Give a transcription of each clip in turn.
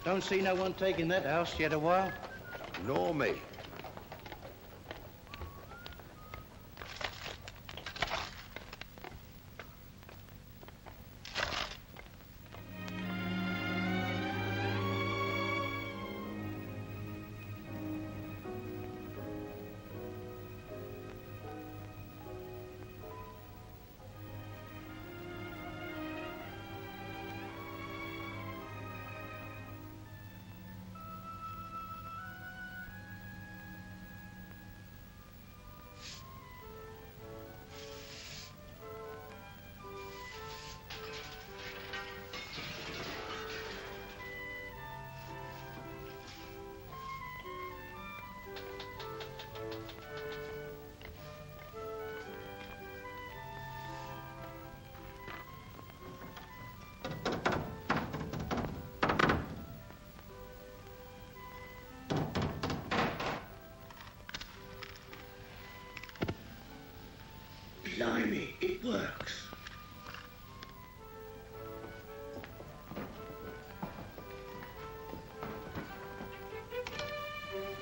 Don't see no one taking that house yet a while. Nor me. Blimey, it works.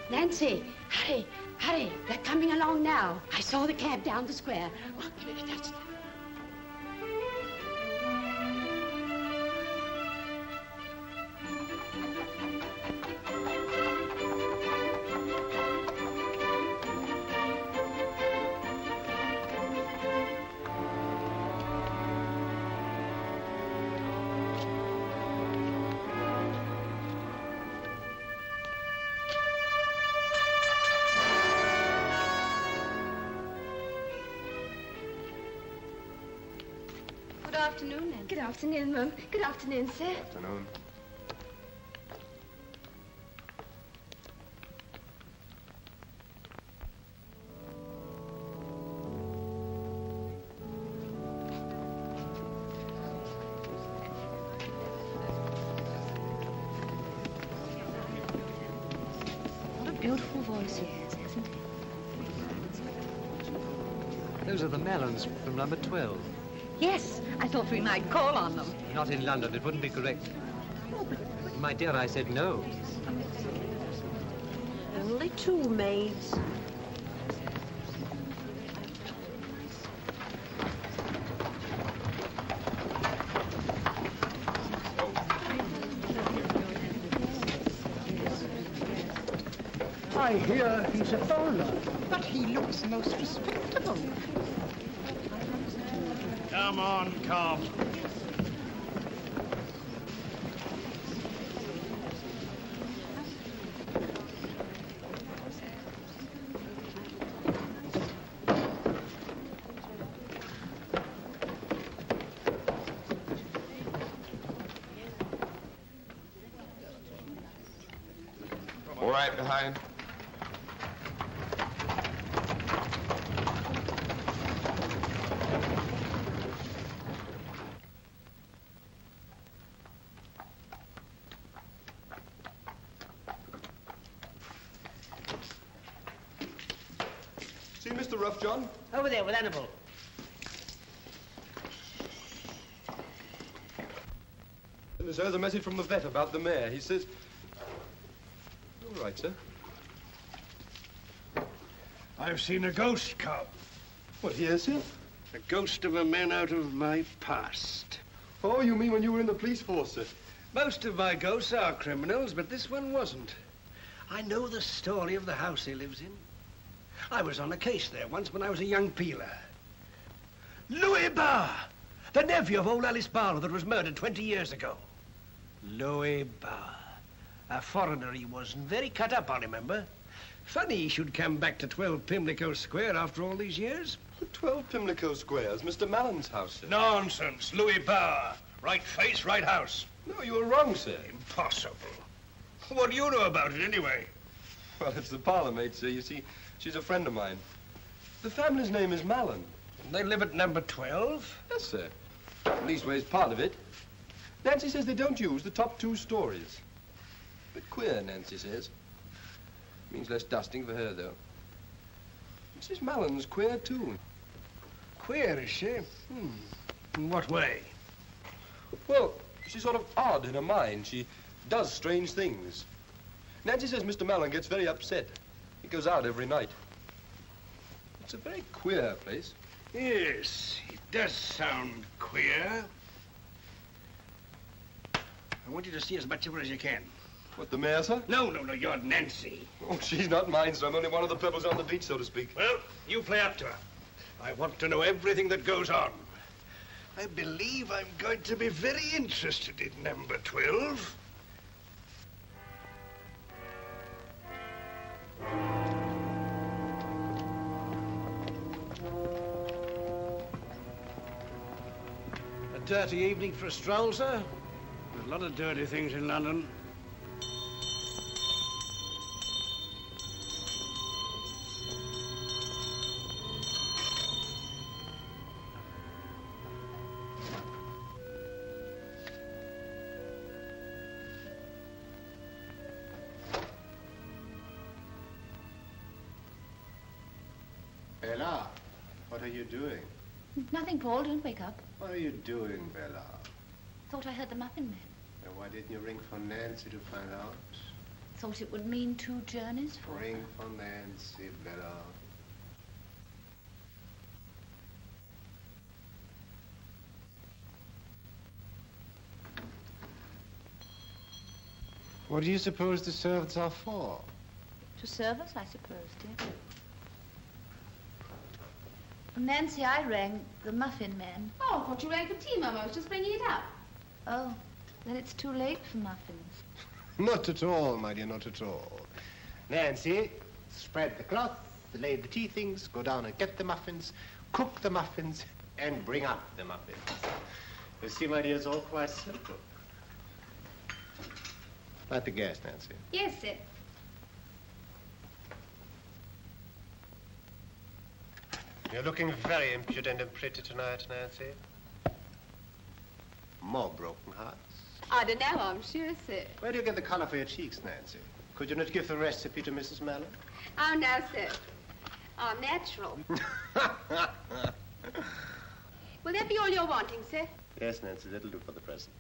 Nancy, hurry, hurry. They're coming along now. I saw the cab down the square. Oh, that's... Good afternoon, Nancy. Good afternoon, Mum. Good afternoon, sir. Good afternoon. What a beautiful voice he has, hasn't he? Those are the Mellons from number 12. Yes, I thought we might call on them. Not in London. It wouldn't be correct. Oh, but My dear, I said no. only two maids. I hear he's a foreigner. But he looks most respectable. Come on, Cobb. All right, behind. See Mr. Rough, John? Over there with Hannibal. There's a message from the vet about the mare. He says... All right, sir. I've seen a ghost, Cobb. What, here, sir? A ghost of a man out of my past. Oh, you mean when you were in the police force, sir? Most of my ghosts are criminals, but this one wasn't. I know the story of the house he lives in. I was on a case there once when I was a young peeler. Louis Barr, the nephew of old Alice Barlow that was murdered 20 years ago. Louis Barr. A foreigner he was, and very cut up, I remember. Funny he should come back to 12 Pimlico Square after all these years. 12 Pimlico Squares, Mr. Mallon's house, sir. Nonsense, Louis Barr. Right face, right house. No, you were wrong, sir. Impossible. What do you know about it, anyway? Well, it's the parlor maid, sir. You see, she's a friend of mine. The family's name is Mallon. They live at number 12? Yes, sir. Leastways, part of it. Nancy says they don't use the top 2 stories. Bit queer, Nancy says. Means less dusting for her, though. Mrs. Mallon's queer, too. Queer, is she? In what way? Well, she's sort of odd in her mind. She does strange things. Nancy says Mr. Mallon gets very upset. He goes out every night. It's a very queer place. Yes, it does sound queer. I want you to see as much of her as you can. What, the mayor, sir? No, you're Nancy. Oh, she's not mine, sir. I'm only one of the pebbles on the beach, so to speak. Well, you play up to her. I want to know everything that goes on. I believe I'm going to be very interested in number 12. A dirty evening for a stroll, sir? There's a lot of dirty things in London. Bella, what are you doing? Nothing, Paul. Don't wake up. What are you doing, Bella? Thought I heard the Muffin Man. And why didn't you ring for Nancy to find out? Thought it would mean 2 journeys for... Ring for Nancy, Bella. What do you suppose the servants are for? To serve us, I suppose, dear. Nancy, I rang the Muffin Man. Oh, I thought you rang for tea, Mum. I was just bringing it up. Oh, then it's too late for muffins. Not at all, my dear, not at all. Nancy, spread the cloth, lay the tea things, go down and get the muffins, cook the muffins, and bring up the muffins. You see, my dear, it's all quite simple. Light the gas, Nancy. Yes, sir. You're looking very impudent and pretty tonight, Nancy. More broken hearts. I don't know, I'm sure, sir. Where do you get the color for your cheeks, Nancy? Could you not give the recipe to Mrs. Mallon? Oh, no, sir. I'm natural. Will that be all you're wanting, sir? Yes, Nancy, that'll do for the present.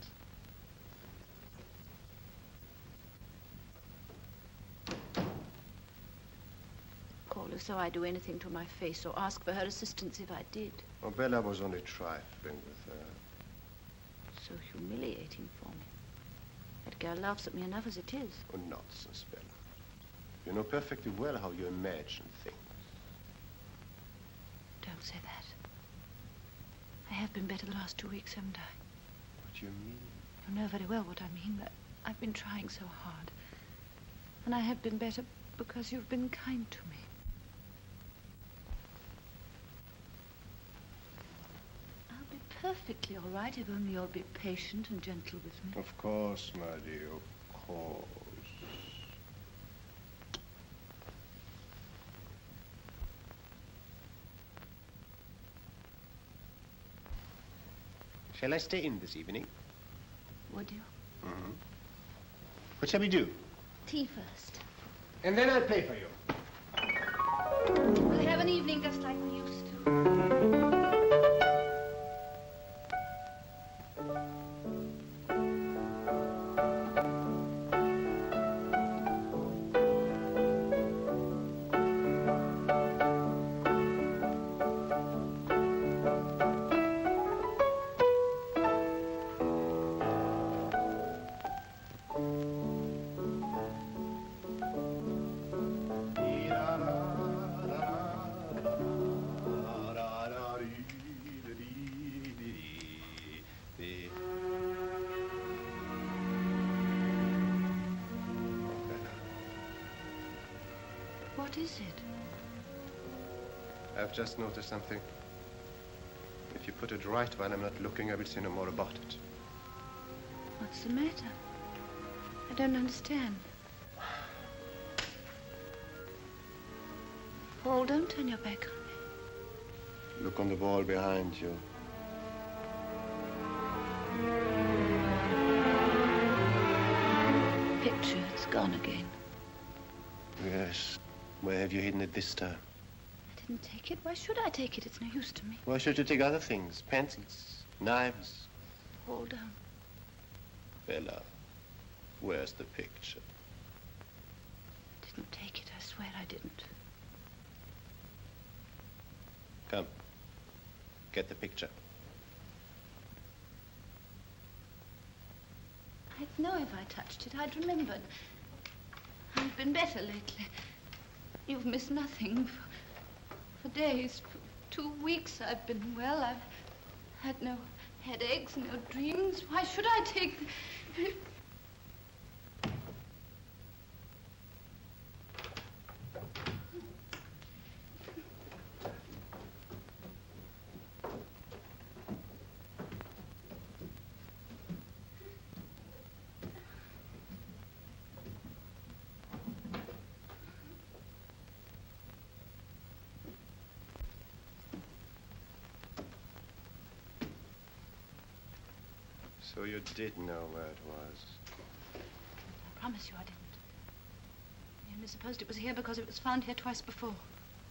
Call as though I'd do anything to my face or ask for her assistance if I did. Well, Bella was only trifling with her. So humiliating for me. That girl laughs at me enough as it is. Oh, nonsense, Bella. You know perfectly well how you imagine things. Don't say that. I have been better the last 2 weeks, haven't I? What do you mean? You know very well what I mean, but I've been trying so hard. And I have been better because you've been kind to me. I'll be perfectly all right if only you'll be patient and gentle with me. Of course, my dear, of course. Shall I stay in this evening? Would you? Mm-hmm. What shall we do? Tea first. And then I'll play for you. We'll have an evening just like we used to. What is it? I've just noticed something. If you put it right while I'm not looking, I will say no more about it. What's the matter? I don't understand. Paul, don't turn your back on me. Look on the wall behind you. Picture, it's gone again. Yes. Where have you hidden it this time? I didn't take it. Why should I take it? It's no use to me. Why should you take other things? Pencils, knives. Paul, don't. Bella, where's the picture? I didn't take it. I swear I didn't. Come. Get the picture. I'd know if I touched it. I'd remembered. I've been better lately. You've missed nothing. For days, for 2 weeks I've been well. I've had no headaches, no dreams. Why should I take the... So you did know where it was. I promise you I didn't. I only supposed it was here because it was found here twice before.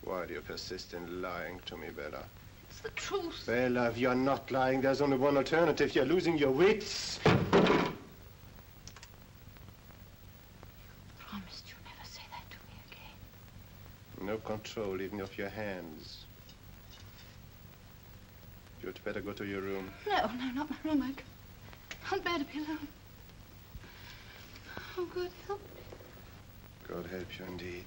Why do you persist in lying to me, Bella? It's the truth. Bella, if you're not lying, there's only one alternative. You're losing your wits. You promised you'd never say that to me again. No control, even of your hands. You'd better go to your room. No, not my room. I can't bear to be alone. Oh, God help me. God help you indeed.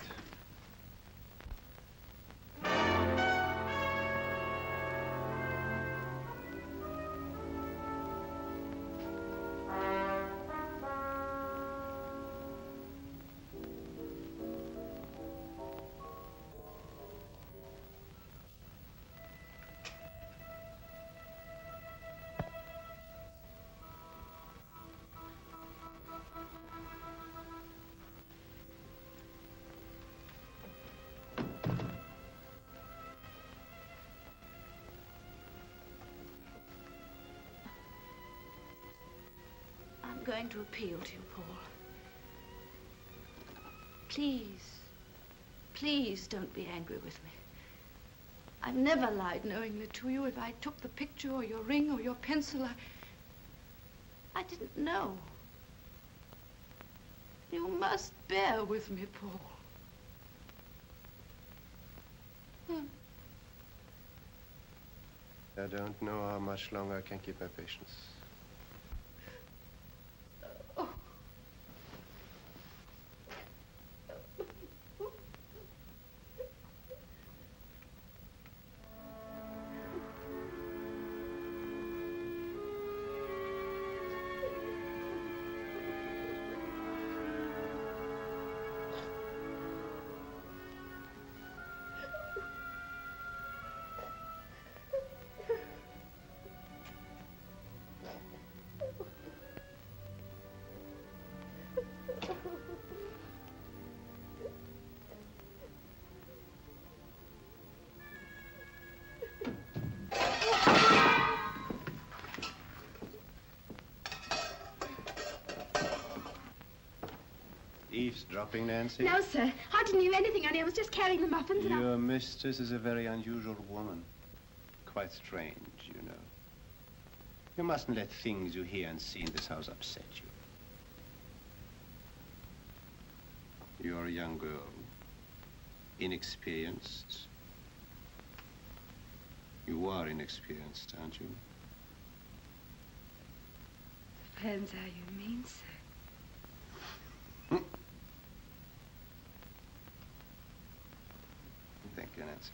I'm going to appeal to you, Paul. Please, please don't be angry with me. I've never lied knowingly to you. If I took the picture or your ring or your pencil, I didn't know. You must bear with me, Paul. I don't know how much longer I can keep my patience. eavesdropping, Nancy? No, sir. I didn't hear anything, only I was just carrying the muffins and Your mistress is a very unusual woman. Quite strange, you know. You mustn't let things you hear and see in this house upset you. You're a young girl, inexperienced. You are inexperienced, aren't you? Depends how you mean, sir. Thank you, Nancy.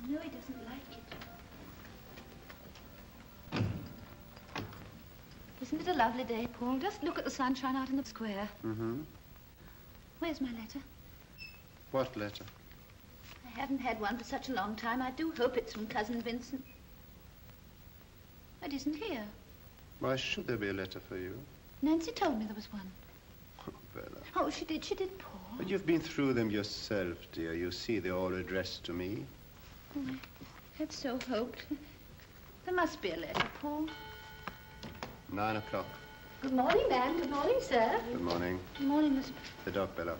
No, he doesn't like it. Isn't it a lovely day, Paul? Just look at the sunshine out in the square. Mm-hmm. Where's my letter? What letter? I haven't had one for such a long time. I do hope it's from Cousin Vincent. It isn't here. Why should there be a letter for you? Nancy told me there was one. Oh, Bella. Oh, she did, Paul. But you've been through them yourself, dear. You see, they're all addressed to me. Oh, I had so hoped. There must be a letter, Paul. 9 o'clock. Good morning, ma'am. Good morning, sir. Good morning. Good morning, Miss... The dog, Bella.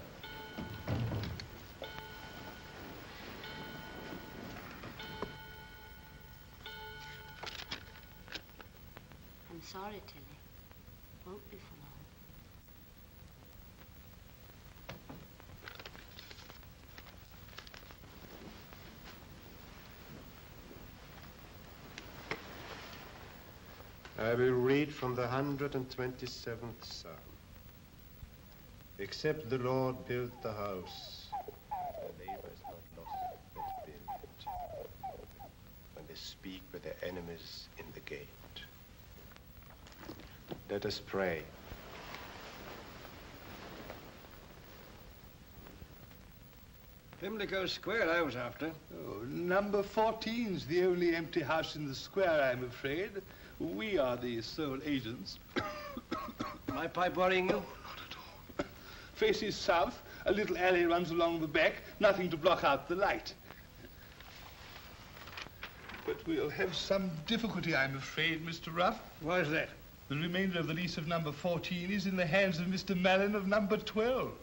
I'm sorry, Tilly. Won't be for long. I will read from the 127th Psalm. Except the Lord built the house, the labor is not lost that build it. When they speak with their enemies in the gate. Let us pray. Pimlico Square I was after. Oh, number 14's the only empty house in the square, I'm afraid. We are the sole agents. My pipe worrying you? Not at all. Faces south, a little alley runs along the back, nothing to block out the light. But we'll have some difficulty, I'm afraid, Mr. Ruff. Why is that? The remainder of the lease of number 14 is in the hands of Mr. Mallon of number 12.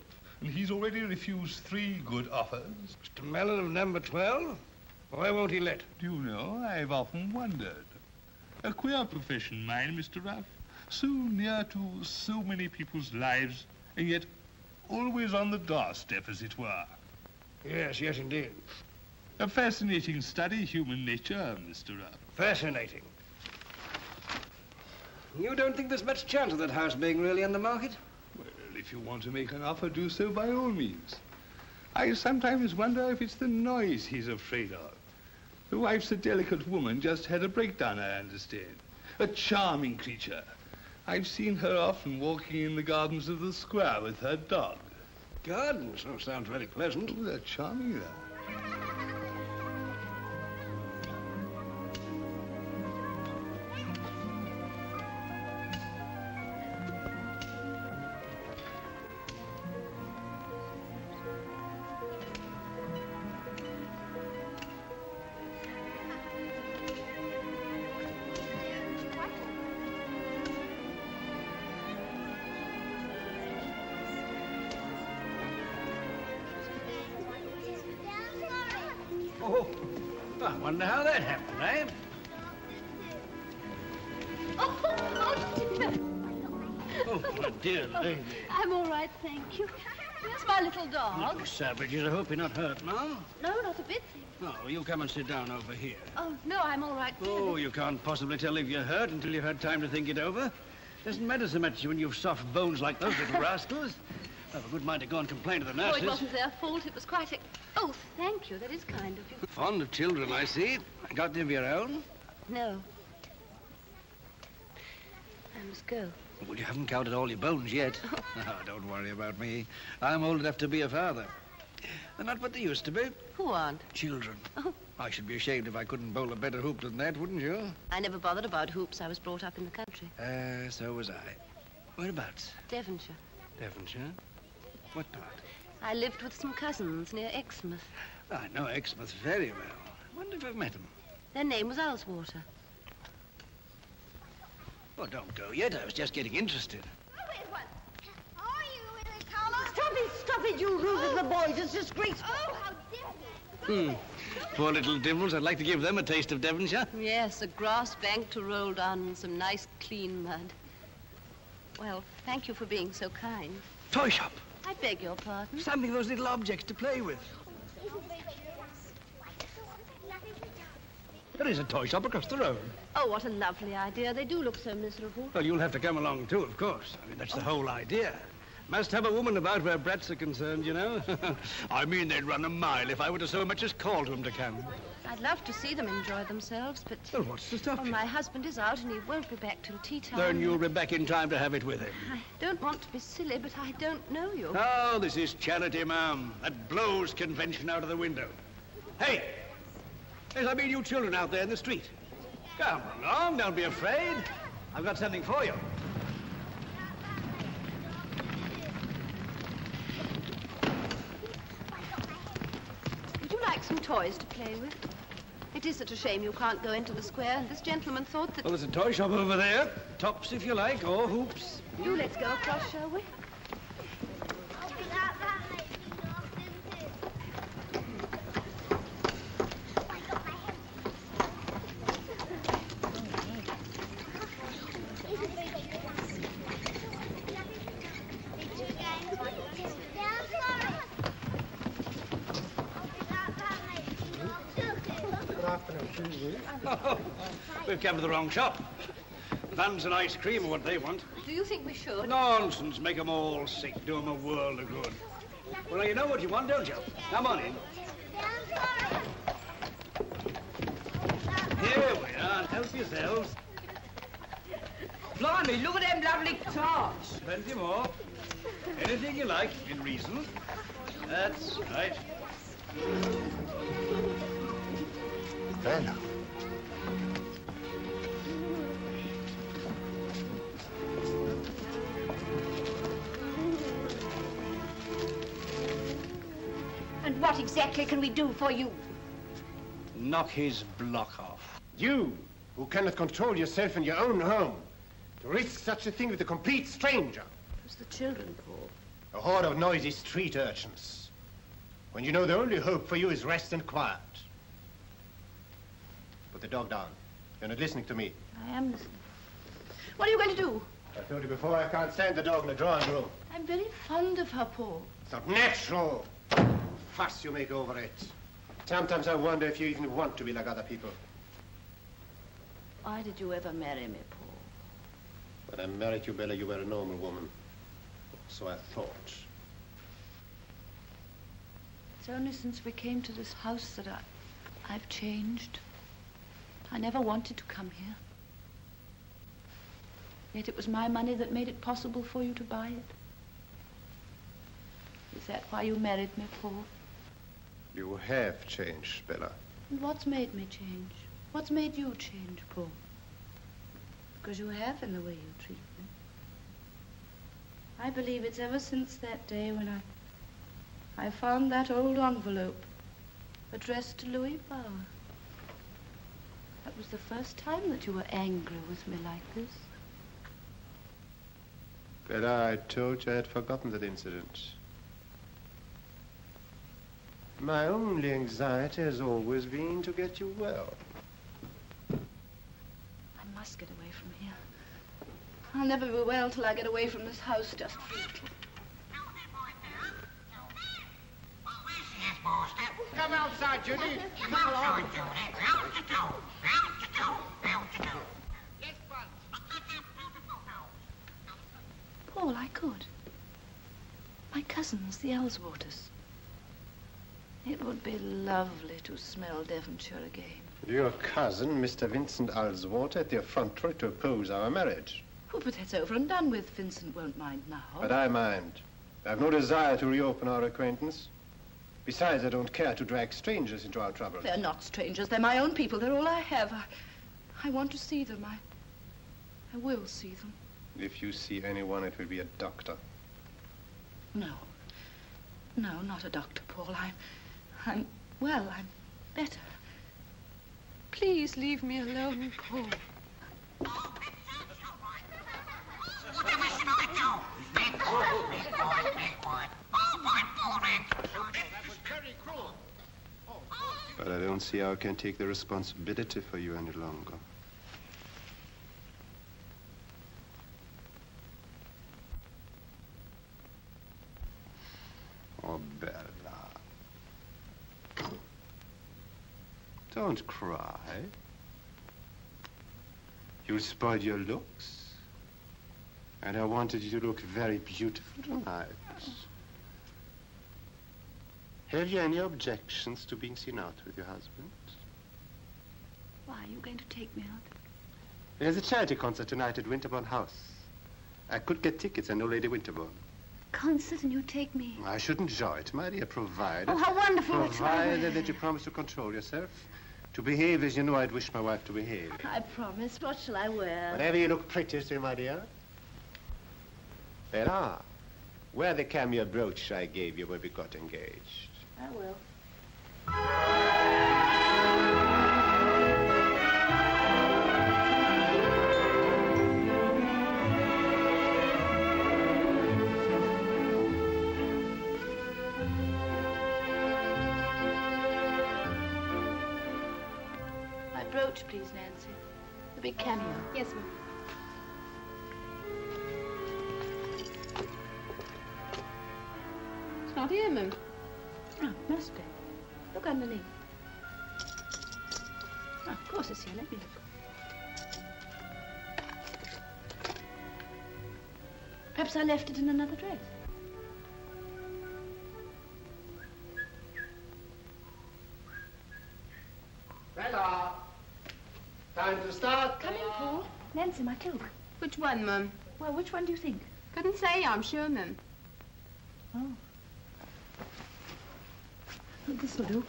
And he's already refused 3 good offers. Mr. Mellon of number 12? Why won't he let? Do you know, I've often wondered. A queer profession, mine, Mr. Ruff. So near to so many people's lives, and yet always on the doorstep, as it were. Yes, yes, indeed. A fascinating study, human nature, Mr. Ruff. Fascinating. You don't think there's much chance of that house being really on the market? Well, if you want to make an offer, do so by all means. I sometimes wonder if it's the noise he's afraid of. The wife's a delicate woman, just had a breakdown, I understand. A charming creature. I've seen her often walking in the gardens of the square with her dog. Gardens? Oh, sounds very pleasant. Oh, they're charming, though. Oh, I wonder how that happened, eh? Oh, my dear lady. I'm all right, thank you. Where's my little dog? You savages, I hope you're not hurt, Mom. No, not a bit. No, you come and sit down over here. Oh, no, I'm all right. Oh, you can't possibly tell if you're hurt until you've had time to think it over. Doesn't matter so much when you've soft bones like those little rascals. I've a good mind to go and complain to the Oh, nurses. it wasn't their fault. It was quite a... Oh, thank you. That is kind of you. Fond of children, I see. Got any of your own? No. I must go. Well, you haven't counted all your bones yet. Oh, don't worry about me. I'm old enough to be a father. They're not what they used to be. Who aren't? Children. Oh. I should be ashamed if I couldn't bowl a better hoop than that, wouldn't you? I never bothered about hoops. I was brought up in the country. So was I. Whereabouts? Devonshire. Devonshire? What part? I lived with some cousins near Exmouth. I know Exmouth very well. Wonder if I've met them. Their name was Ullswater. Oh, don't go yet. I was just getting interested. Stop it, you rude little boys. It's disgraceful. Oh, how dare you! Poor little divils. I'd like to give them a taste of Devonshire. Yes, a grass bank to roll down in some nice, clean mud. Well, thank you for being so kind. Toy shop. I beg your pardon. Something those little objects to play with. There is a toy shop across the road. Oh, what a lovely idea. They do look so miserable. Well, you'll have to come along, too, of course. I mean, that's the whole idea. Must have a woman about where brats are concerned, you know. I mean, they'd run a mile if I were to so much as call to them to come. I'd love to see them enjoy themselves, but... Well, what's to stop well, you? my husband is out and he won't be back till tea time. Then you'll be back in time to have it with him. I don't want to be silly, but I don't know you. Oh, this is charity, ma'am. That blows convention out of the window. Hey! Yes, I mean you children out there in the street. Come along, don't be afraid. I've got something for you. Would you like some toys to play with? It is such a shame you can't go into the square, and this gentleman thought that... Well, there's a toy shop over there. Tops, if you like, or hoops. Do let's go across, shall we? Oh, we've come to the wrong shop. buns and ice cream are what they want. Do you think we should? Nonsense. Make them all sick. Do them a world of good. Well, you know what you want, don't you? Come on in. Here we are. Help yourselves. Blimey, look at them lovely tarts. Plenty more. Anything you like, in reason. That's right. Bella. And what exactly can we do for you? Knock his block off. You, who cannot control yourself in your own home, to risk such a thing with a complete stranger. It's the children, Paul. A horde of noisy street urchins. When you know the only hope for you is rest and quiet. Put the dog down. You're not listening to me. I am listening. What are you going to do? I told you before, I can't stand the dog in the drawing room. I'm very fond of her, Paul. It's not natural. Fuss you make over it. Sometimes I wonder if you even want to be like other people. Why did you ever marry me, Paul? When I married you, Bella, you were a normal woman. So I thought. It's only since we came to this house that I've changed. I never wanted to come here. Yet it was my money that made it possible for you to buy it. Is that why you married me, Paul? You have changed, Bella. And what's made me change? What's made you change, Paul? Because you have in the way you treat me. I believe it's ever since that day when I found that old envelope addressed to Louis Bauer. That was the first time that you were angry with me like this. Bella, I told you I had forgotten that incident. My only anxiety has always been to get you well. I must get away from here. I'll never be well till I get away from this house just for a little. Come outside, Judy. Come along. Yes, Paul, I could. My cousins, the Ellswaters. It would be lovely to smell Devonshire again. Your cousin, Mr. Vincent Alswater, at the effrontery to oppose our marriage. Oh, but that's over and done with. Vincent won't mind now. But I mind. I have no desire to reopen our acquaintance. Besides, I don't care to drag strangers into our troubles. They're not strangers. They're my own people. They're all I have. I want to see them. I will see them. If you see anyone, it will be a doctor. No. No, not a doctor, Paul. I'm better. Please leave me alone, Paul. But I don't see how I can take the responsibility for you any longer. Oh, Bella. Don't cry. You spoiled your looks. And I wanted you to look very beautiful tonight. Have you any objections to being seen out with your husband? Why, are you going to take me out? There's a charity concert tonight at Winterbourne House. I could get tickets, I know Lady Winterbourne. Concert and you take me? I should enjoy it, my dear, provided... Oh, how wonderful. Provided that you promise to control yourself. To behave as you know I'd wish my wife to behave. I promise. What shall I wear? Whatever you look prettiest in, my dear. Bella, wear the cameo brooch I gave you when we got engaged. I will. My brooch, please, Nancy. The big cameo. Yes, ma'am. It's not here, ma'am. Oh, it must be. Look underneath. Oh, of course it's here. Let me look. Perhaps I left it in another dress. Bella! Time to start. Come in, Paul. Nancy, my cloak. Which one, Mum? Well, which one do you think? Couldn't say, I'm sure, Mum. Oh. Oh, this will do.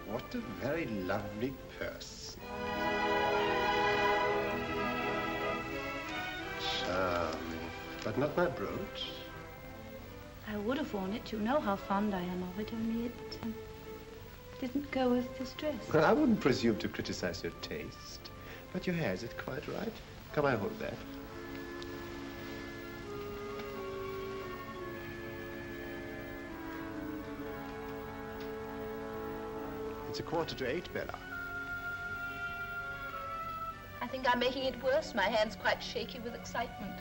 What a very lovely purse. Charming. But not my brooch. I would have worn it. You know how fond I am of it, only it didn't go with this dress. Well, I wouldn't presume to criticize your taste. But your hair, is it quite right? Come, I hold that. It's 7:45, Bella. I think I'm making it worse. My hand's quite shaky with excitement.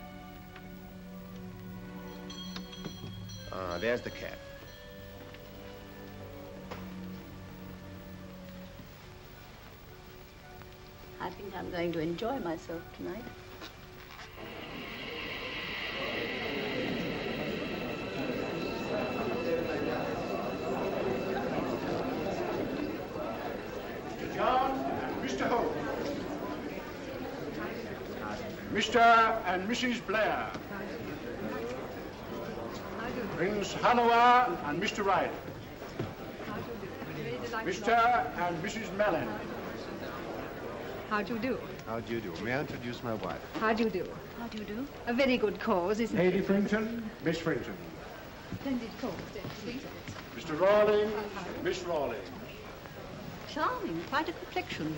Ah, there's the cab. I think I'm going to enjoy myself tonight. Mr. John and Mr. Holt. Mr. and Mrs. Blair. Prince Hanover and Mr. Wright. Mr. and Mrs. Mellon. How do you do? How do you do? May I introduce my wife? How do you do? How do you do? A very good cause, isn't it? Lady Frinton, Miss Frinton. Splendid cause, don't you think? Mr. Rawlings, Miss Rawlings. Charming, quite a complexion.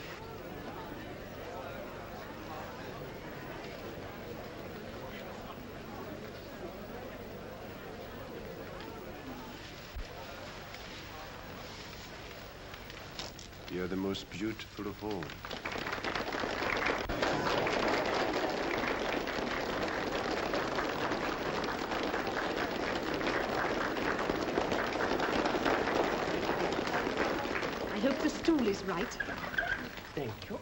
You're the most beautiful of all. I hope the stool is right. Thank you.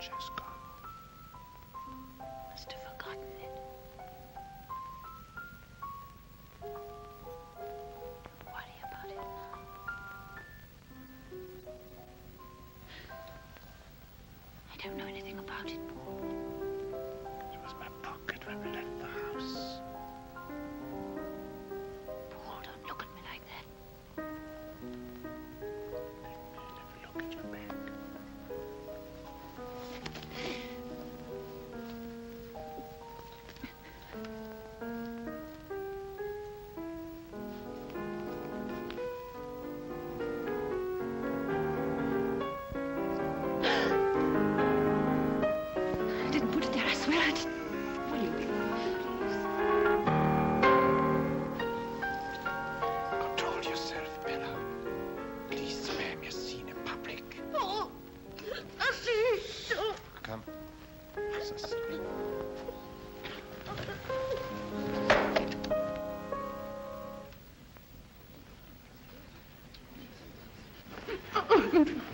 Has gone. Must have forgotten it. Don't worry about it now. I don't know anything about it, Paul. It was my pocket when we left the house. Paul, don't look at me like that. Let me have a look at your bag.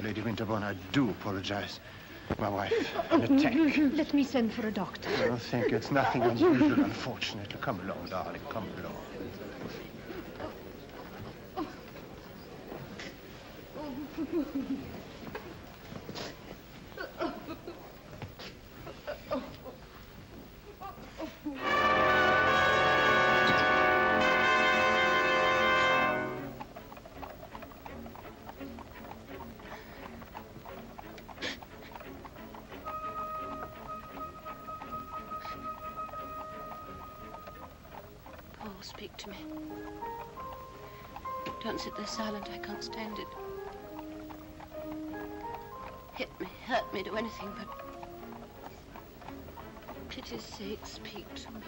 Lady Winterbourne, I do apologize. My wife, an attack. Let me send for a doctor. Oh, thank you. It's nothing unusual, unfortunately. Come along, darling. Come along. Paul, speak to me. Don't sit there silent. I can't stand it. Hit me, hurt me, do anything, but for pity's sake, speak to me.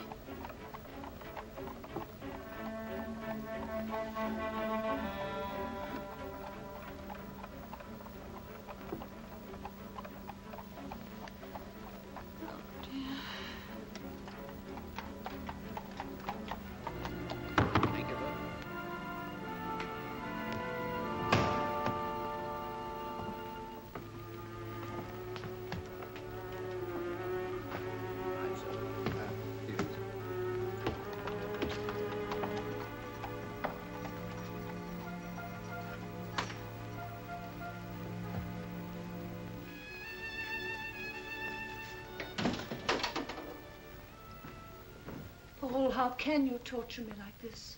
Paul, how can you torture me like this?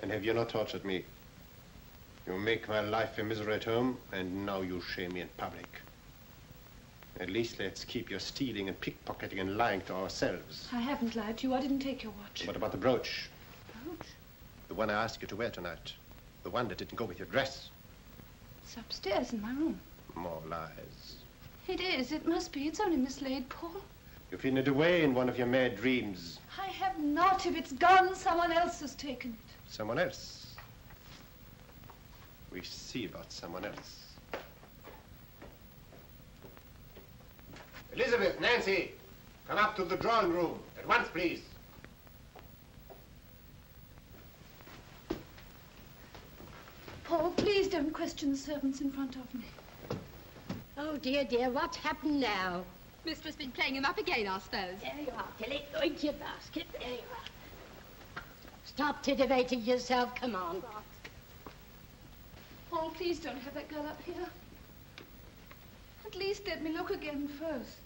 And have you not tortured me? You make my life a misery at home, and now you shame me in public. At least let's keep your stealing and pickpocketing and lying to ourselves. I haven't lied to you. I didn't take your watch. What about the brooch? Brooch? The one I asked you to wear tonight. The one that didn't go with your dress. It's upstairs in my room. More lies. It is. It must be. It's only mislaid, Paul. You've hidden it away in one of your mad dreams. I have not. If it's gone, someone else has taken it. Someone else. We see about someone else. Elizabeth, Nancy, come up to the drawing room at once, please. Paul, please don't question the servants in front of me. Oh, dear, dear, what's happened now? Mistress been playing him up again, I suppose. There you are, Tilly. Go into your basket. There you are. Stop titivating yourself. Come on. Paul, please don't have that girl up here. At least let me look again first.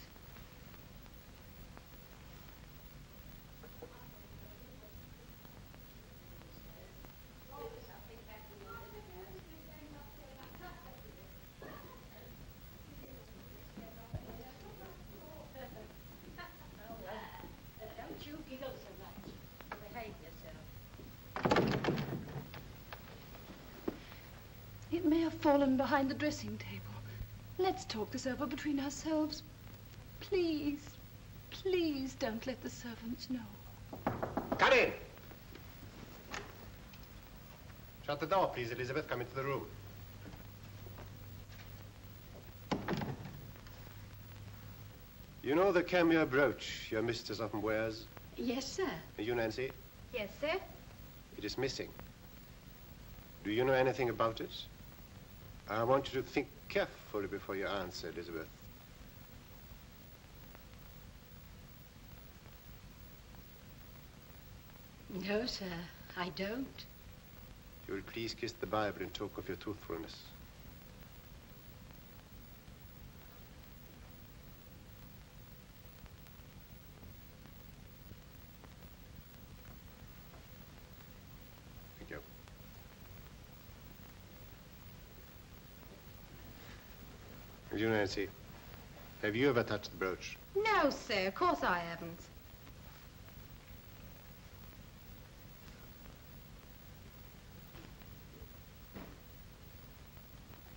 Don't you giggle so much. Behave yourself. It may have fallen behind the dressing table. Let's talk this over between ourselves. Please, please don't let the servants know. Come in. Shut the door, please, Elizabeth. Come into the room. You know the cameo brooch your mistress often wears? Yes, sir. And you, Nancy? Yes, sir. It is missing. Do you know anything about it? I want you to think carefully before you answer, Elizabeth. No, sir, I don't. You will please kiss the Bible in token of your truthfulness. Thank you. And you, Nancy, have you ever touched the brooch? No, sir, of course I haven't.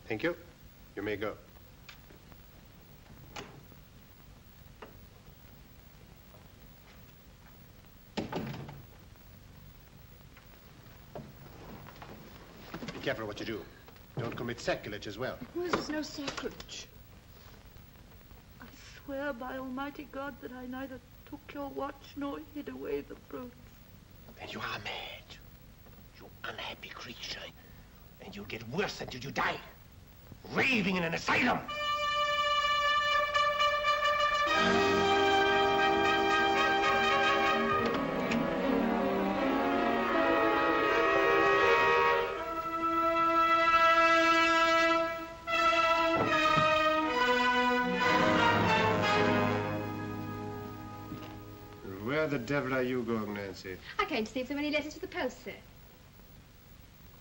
Thank you. You may go. Be careful what you do. Don't commit sacrilege as well. Well, this is no sacrilege. I swear by Almighty God that I neither took your watch nor hid away the brooch. Then you are mad. You unhappy creature. And you'll get worse until you die. Raving in an asylum. Where the devil are you going, Nancy? I came to see if there were any letters to the post, sir.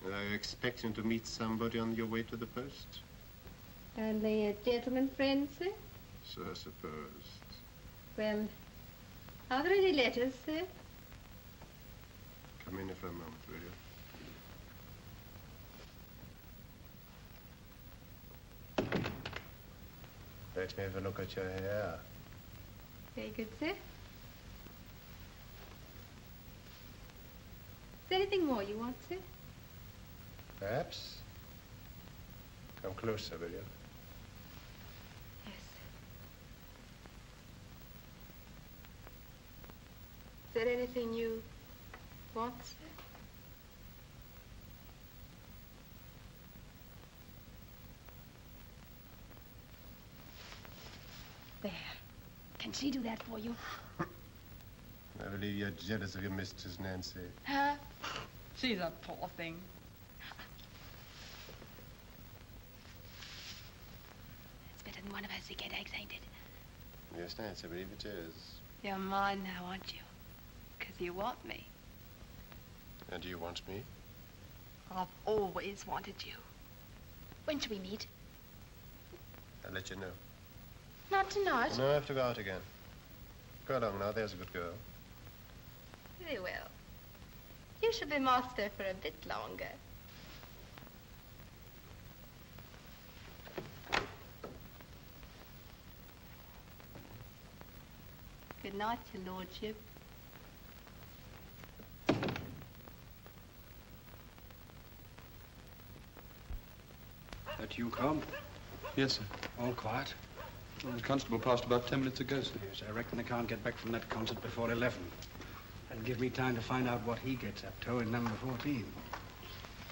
Are you expecting to meet somebody on your way to the post? Only a gentleman friend, sir? So I suppose. Well, are there any letters, sir? Come in for a moment, will you? Let me have a look at your hair. Very good, sir. Is there anything more you want, sir? Perhaps. Come closer, will you? Yes. Is there anything you want, sir? There. Can she do that for you? I believe you're jealous of your mistress, Nancy. Her? She's a poor thing. It's better than one of her sick headaches, ain't it? Yes, Nancy, I believe it is. You're mine now, aren't you? Because you want me. And do you want me? I've always wanted you. When shall we meet? I'll let you know. Not tonight. No, I have to go out again. Go along now, there's a good girl. Very well. You shall be master for a bit longer. Good night, your lordship. That you, Cobb? Yes, sir. All quiet? Well, the constable passed about 10 minutes ago, sir. Yes, I reckon I can't get back from that concert before 11. That'll give me time to find out what he gets up to in number 14.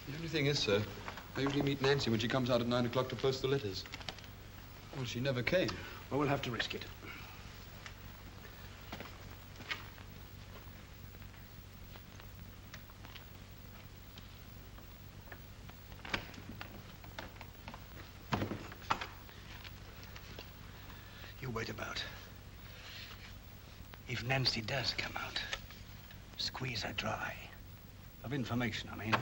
The only thing is, sir, I usually meet Nancy when she comes out at 9 o'clock to post the letters. Well, she never came. Well, we'll have to risk it. You wait about. If Nancy does come out, squeeze her dry. Of information, I mean.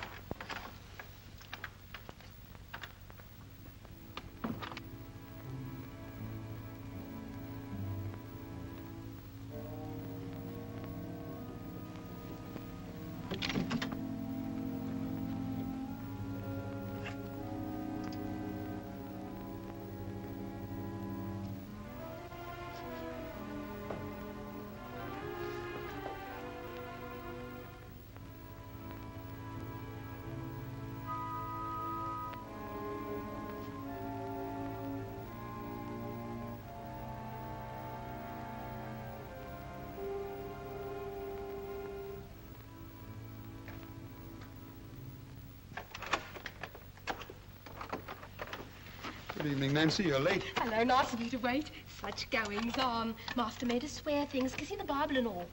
Good evening, Nancy. You're late. Hello, nice of you to wait. Such goings on. Master made us swear things, kissing the Bible and all.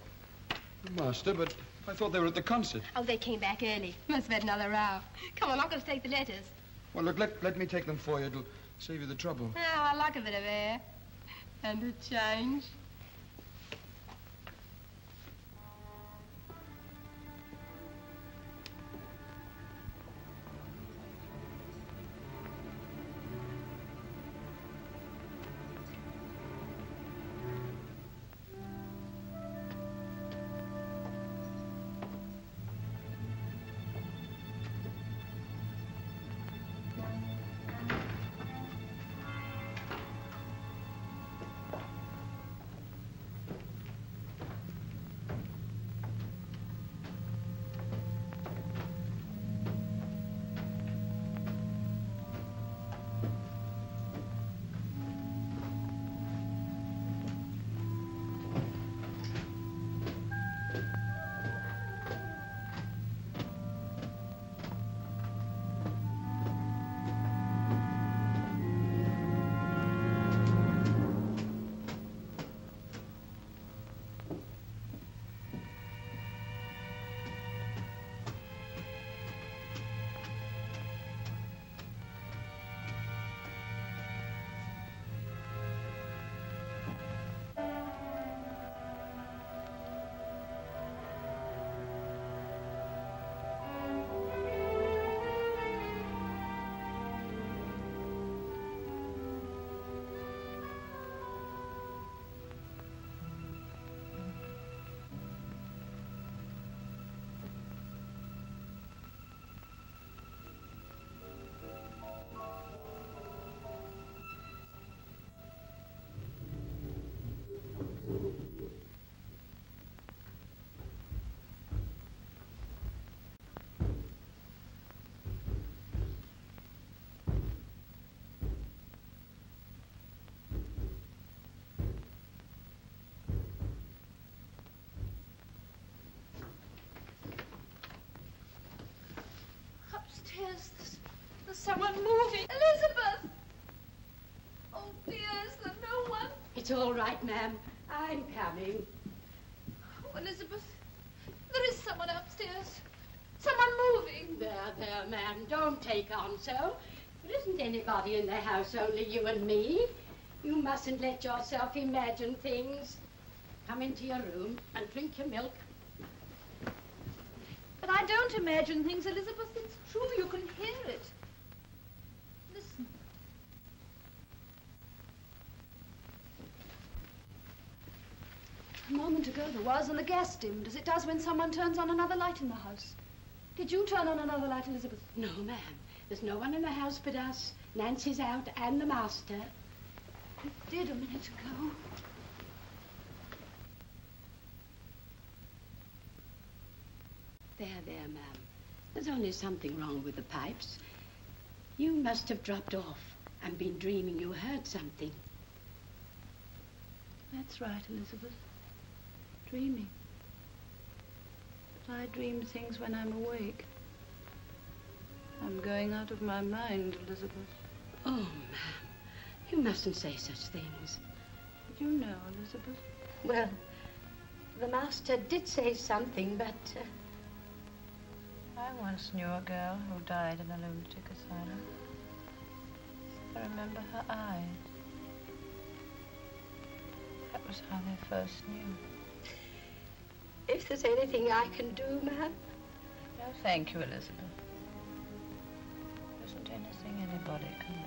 Master, but I thought they were at the concert. Oh, they came back early. Must have had another row. Come on, I'm going to take the letters. Well, look, let me take them for you. It'll save you the trouble. Oh, I like a bit of air. And a change. someone moving. Elizabeth! Oh, dear, is there no one? It's all right, ma'am. I'm coming. Oh, Elizabeth, there is someone upstairs. Someone moving. There, ma'am. Don't take on so. There isn't anybody in the house, only you and me. You mustn't let yourself imagine things. Come into your room and drink your milk. But I don't imagine things, Elizabeth. It's true. You can hear it. Listen. A moment ago there was, and the gas dimmed, as it does when someone turns on another light in the house. Did you turn on another light, Elizabeth? No, ma'am. There's no one in the house but us. Nancy's out and the master. It did a minute ago. There, ma'am. There's only something wrong with the pipes. You must have dropped off and been dreaming you heard something. That's right, Elizabeth. Dreaming. But I dream things when I'm awake. I'm going out of my mind, Elizabeth. Oh, ma'am, you mustn't say such things. Did you know, Elizabeth? Well, the master did say something, but... I once knew a girl who died in a lunatic asylum. I remember her eyes. That was how they first knew. If there's anything I can do, ma'am? No, thank you, Elizabeth. There isn't anything anybody can do.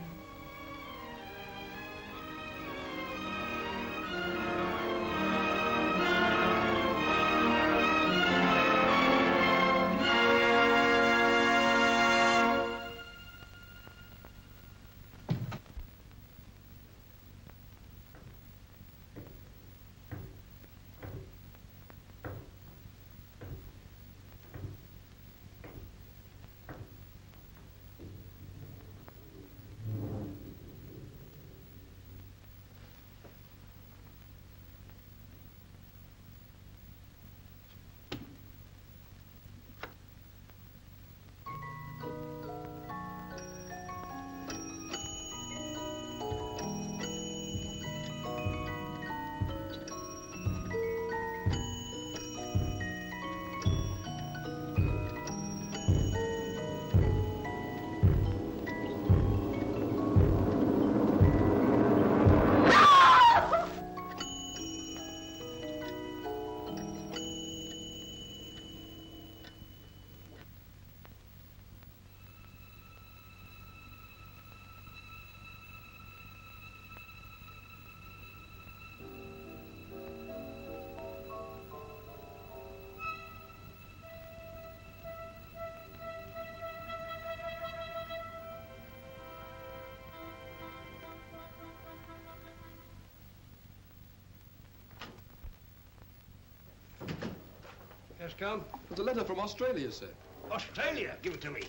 Yes, come. There's a letter from Australia, sir. Australia? Give it to me.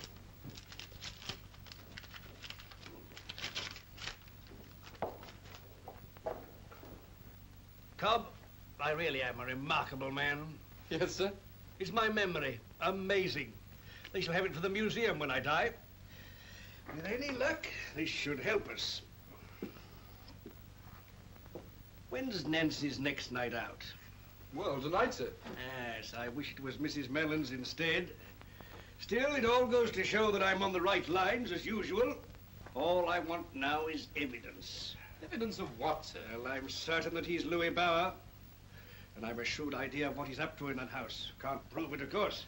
Cobb, I really am a remarkable man. Yes, sir. It's my memory. Amazing. They shall have it for the museum when I die. With any luck, this should help us. When's Nancy's next night out? Well, tonight, sir. Yes, I wish it was Mrs. Mellon's instead. Still, it all goes to show that I'm on the right lines, as usual. All I want now is evidence. Evidence of what, sir? Well, I'm certain that he's Louis Bauer. And I've a shrewd idea of what he's up to in that house. Can't prove it, of course.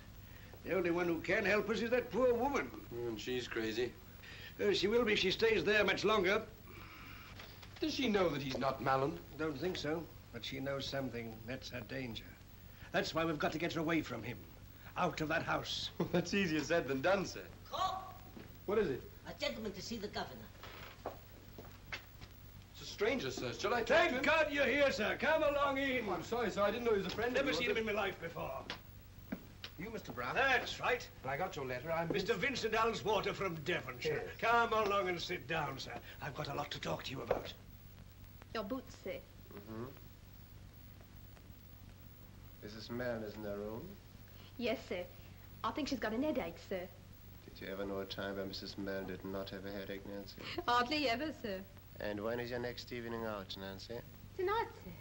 The only one who can help us is that poor woman. And she's crazy. She will be if she stays there much longer. Does she know that he's not Mallon? Don't think so. But she knows something. That's her danger. That's why we've got to get her away from him. Out of that house. That's easier said than done, sir. Cobb! What is it? A gentleman to see the governor. It's a stranger, sir. Shall I talk to him? Thank God you're here, sir. Come along in. Oh, I'm sorry, sir. I didn't know he was a friend of Never yours. seen him in my life before. You, Mr. Brown? That's right. I got your letter. I'm Mr. Vincent Allswater from Devonshire. Yes. Come along and sit down, sir. I've got a lot to talk to you about. Your boots, sir. Mm-hmm. Mrs. Mellon is in her room. Yes, sir. I think she's got an headache, sir. Did Do you ever know a time when Mrs. Mellon did not have a headache, Nancy? Hardly ever, sir. And when is your next evening out, Nancy? Tonight, sir.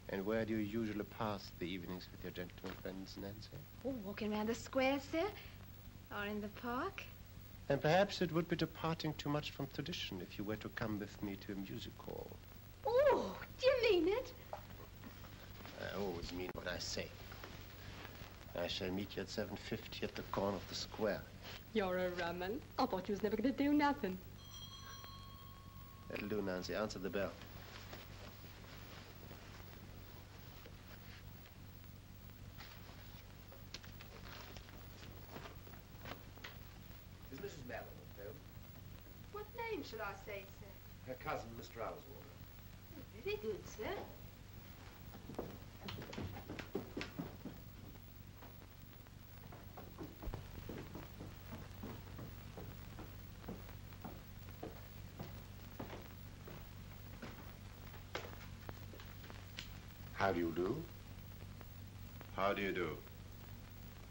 And where do you usually pass the evenings with your gentlemen friends, Nancy? Oh, walking around the square, sir. Or in the park. And perhaps it would be departing too much from tradition if you were to come with me to a music hall. Oh, do you mean it? I always mean what I say. I shall meet you at 7:50 at the corner of the square. You're a rum un. I thought you was never going to do nothing. That'll do, Nancy. Answer the bell. Is Mrs. Mellon at home? What name should I say, sir? Her cousin, Mr. Ellsworth. Very good, sir. How do you do? How do you do?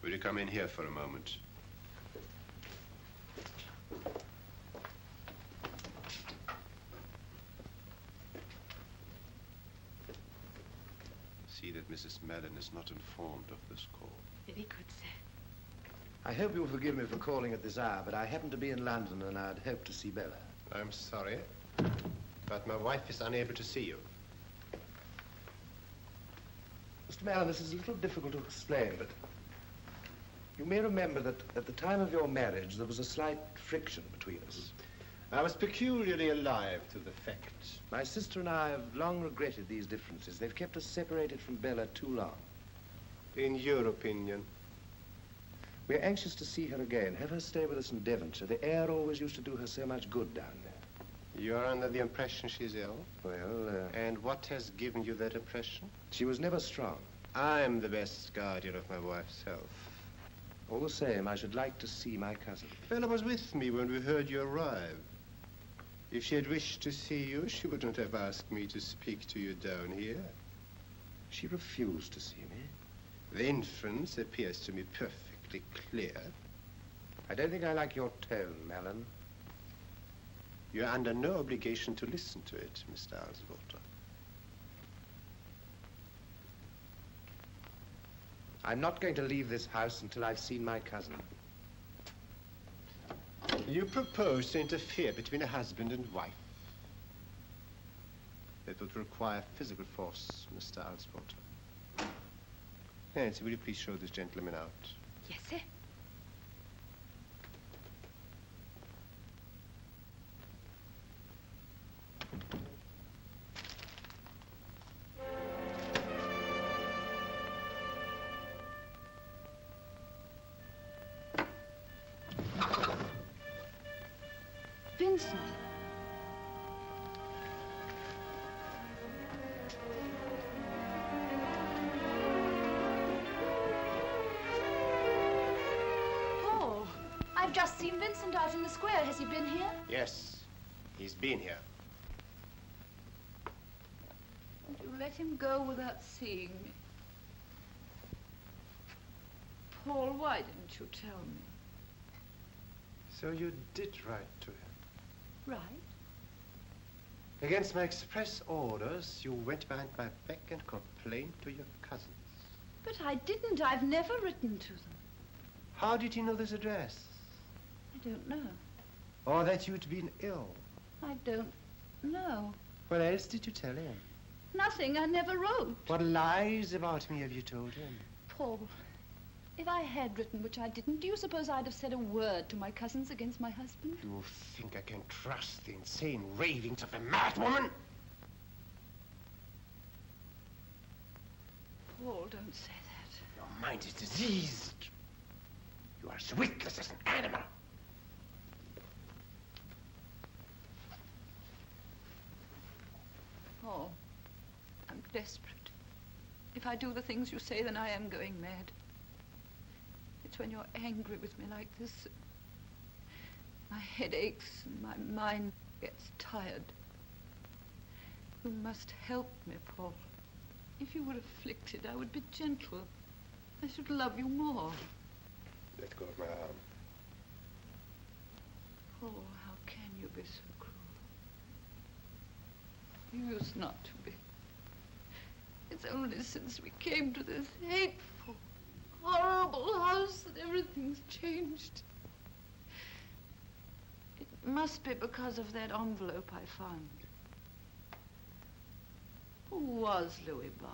Will you come in here for a moment? See that Mrs. Mellon is not informed of this call. Very good, sir. I hope you'll forgive me for calling at this hour, but I happen to be in London and I'd hoped to see Bella. I'm sorry, but my wife is unable to see you. Mr. Mellon, this is a little difficult to explain, but you may remember that at the time of your marriage, there was a slight friction between us. I was peculiarly alive to the fact. My sister and I have long regretted these differences. They've kept us separated from Bella too long. In your opinion? We're anxious to see her again, have her stay with us in Devonshire. The air always used to do her so much good down there. You're under the impression she's ill? Well, And what has given you that impression? She was never strong. I'm the best guardian of my wife's health. All the same, I should like to see my cousin. Bella was with me when we heard you arrive. If she had wished to see you, she wouldn't have asked me to speak to you down here. She refused to see me. The inference appears to me perfectly clear. I don't think I like your tone, Mellon. You're under no obligation to listen to it, Mr. Ellsworth. I'm not going to leave this house until I've seen my cousin. You propose to interfere between a husband and wife. That would require physical force, Mr. Ellsworth. Nancy, will you please show this gentleman out? Yes, sir. Vincent. Paul, I've just seen Vincent out in the square. Has he been here? Yes, he's been here. And you let him go without seeing me. Paul, why didn't you tell me? So you did write to him? Right. Against my express orders, you went behind my back and complained to your cousins. But I didn't. I've never written to them. How did he know this address? I don't know. Or that you'd been ill? I don't know. What else did you tell him? Nothing. I never wrote. What lies about me have you told him? Paul, if I had written, which I didn't, do you suppose I'd have said a word to my cousins against my husband? You think I can trust the insane ravings of a mad woman? Paul, don't say that. Your mind is diseased. You are as witless as an animal. Paul, I'm desperate. If I do the things you say, then I am going mad. It's when you're angry with me like this, my head aches and my mind gets tired. You must help me, Paul. If you were afflicted, I would be gentle. I should love you more. Let go of my arm. Oh, how can you be so cruel? You used not to be. It's only since we came to this hateful, horrible house that everything's changed. It must be because of that envelope I found. Who was Louis Bauer?